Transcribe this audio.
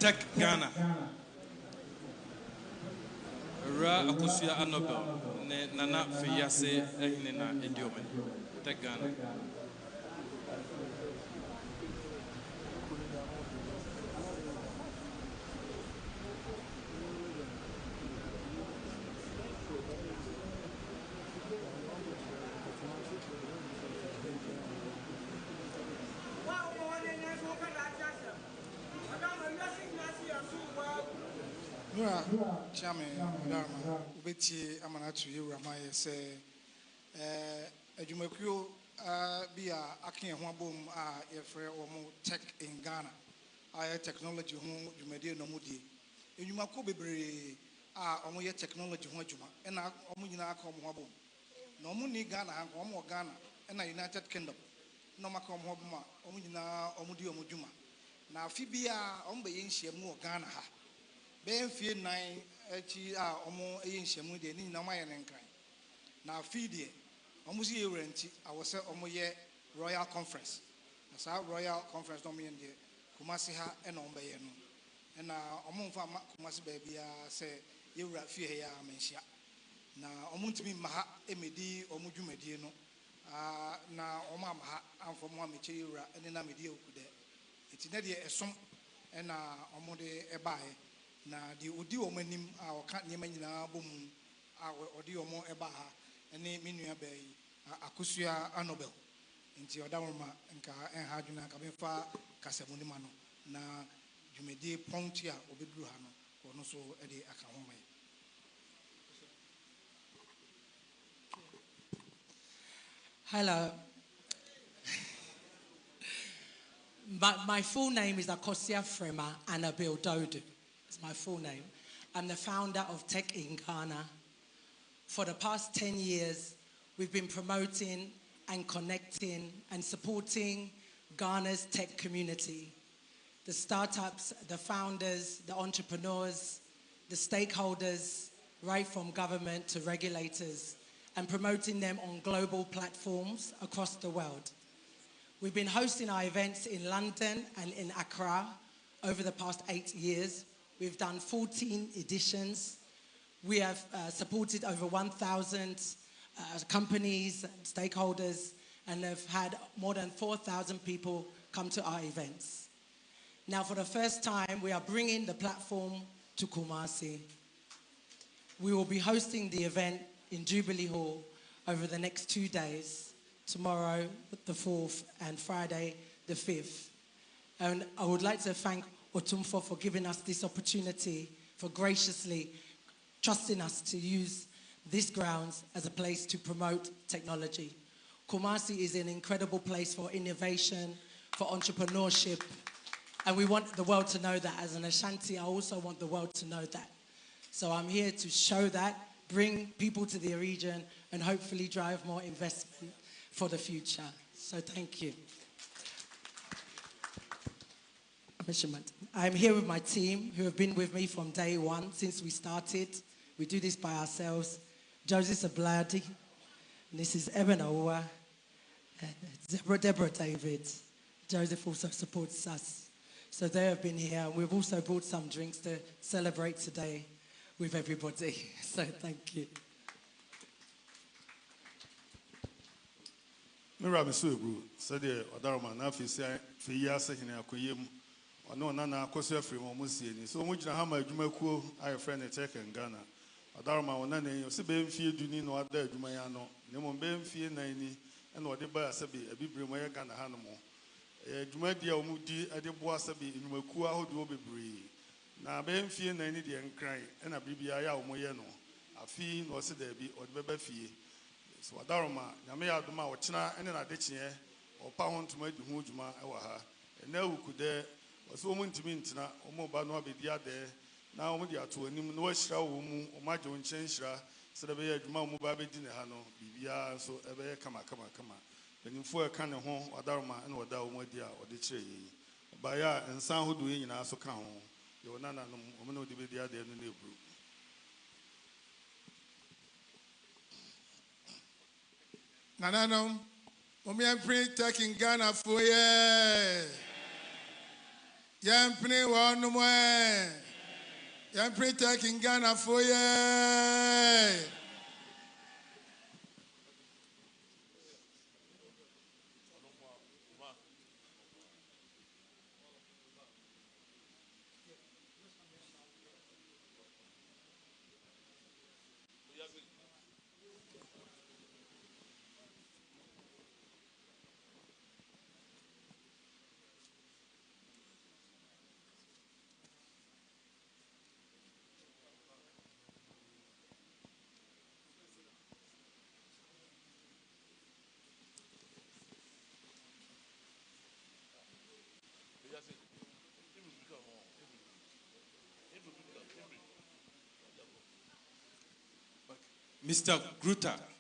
Tech Ghana. Ra Akosia Anobel. Ne Nana Fiyase Ehinena Ediome. Tech Ghana. Chairman, Dharma, Ubeti Amanatu Ramaya say, Jumaku be a Akin Wabum, a tech in Ghana. I technology home, Jumedia Nomudi. In Yumaku be Omoya technology Hojuma, and Omuna come Wabum. No Muni Ghana, Omo Ghana, and a United Kingdom. No Macom Hobuma, Omuna Omudi Omujuma. Now Fibia Ombe Shemu Ghana. Ben fear 9 omo shemu de ni na maye nkran na afidie omo si renti awose omo ye royal conference na sa royal conference no me de kumasi ha e na ombe ye no na omo mfa kumasi ba bia se yewura fie ya menhia na omo ntimi maha emedi omo dwumadie no na omo amaha amfo mo ameche yewura ene na medi okude eti na de esom na omo de ebae na di odi omanim a oka niema nyina bom a odi omo eba ha ene menua bai akosua anobel nti odawoma nka enha adwuna ka befa kasamuni ma no na dwumedi ponti a obeduru ha no ono so ede aka ho mai. Hello. My full name is Akosia Frema Annabel Dodu. It's my full name. I'm the founder of Tech in Ghana. For the past 10 years, we've been promoting and connecting and supporting Ghana's tech community. The startups, the founders, the entrepreneurs, the stakeholders, right from government to regulators, and promoting them on global platforms across the world. We've been hosting our events in London and in Accra over the past 8 years. We've done 14 editions. We have supported over 1,000 companies and stakeholders and have had more than 4,000 people come to our events. Now, for the first time, we are bringing the platform to Kumasi. We will be hosting the event in Jubilee Hall over the next 2 days, tomorrow, the 4th, and Friday, the 5th. And I would like to thank Otumfuo for giving us this opportunity, for graciously trusting us to use these grounds as a place to promote technology. Kumasi is an incredible place for innovation, for entrepreneurship, and we want the world to know that. As an Ashanti, I also want the world to know that. So I'm here to show that, bring people to the region, and hopefully drive more investment for the future. So thank you. I'm here with my team who have been with me from day one since we started. We do this by ourselves. Joseph Sabladi, this is Eben Awa, Deborah David. Joseph also supports us. So they have been here. We've also brought some drinks to celebrate today with everybody. So thank you. Mira Subu, said the Odarma Nafi Fia second Akoyim, or no Nana Kosia from Musini. So much Hama Jumaku, I friend a Tech in Ghana. Odarma, or Nane, you see Ben Fia Dunin or Ada Jumayano, Nemo Ben Fia Nani, and what the Basabi, a Bibrimaya Ghana Hanamo. Jumadia Mudi, a de Boasabi in Makua, who do be bree. Now Ben Fia Nani and cry, and a Bibia Moyano, a fee, or said there be or Bebe Fee. So Adaroma, Namea Duma, or China, and then I ditch here, or pound to make the Mujuma, Ewaha, and now could there was woman to mean Tina, or Mobano be the other. Now, when you are to a new Noshra, or Majo and Change, so the way Juma Mubabe Dinahano, Bibia, so ever come. Then you for a kind of home, Adaroma, and Wada, Modia, or the tree. Baya and San who doing in our so count. Your Nana, Omano, the other in the group. Nanano, Omi and Prince Tech in Ghana for ye. Yampini one more. Yampini taking Ghana for ye. Mr. Grutter.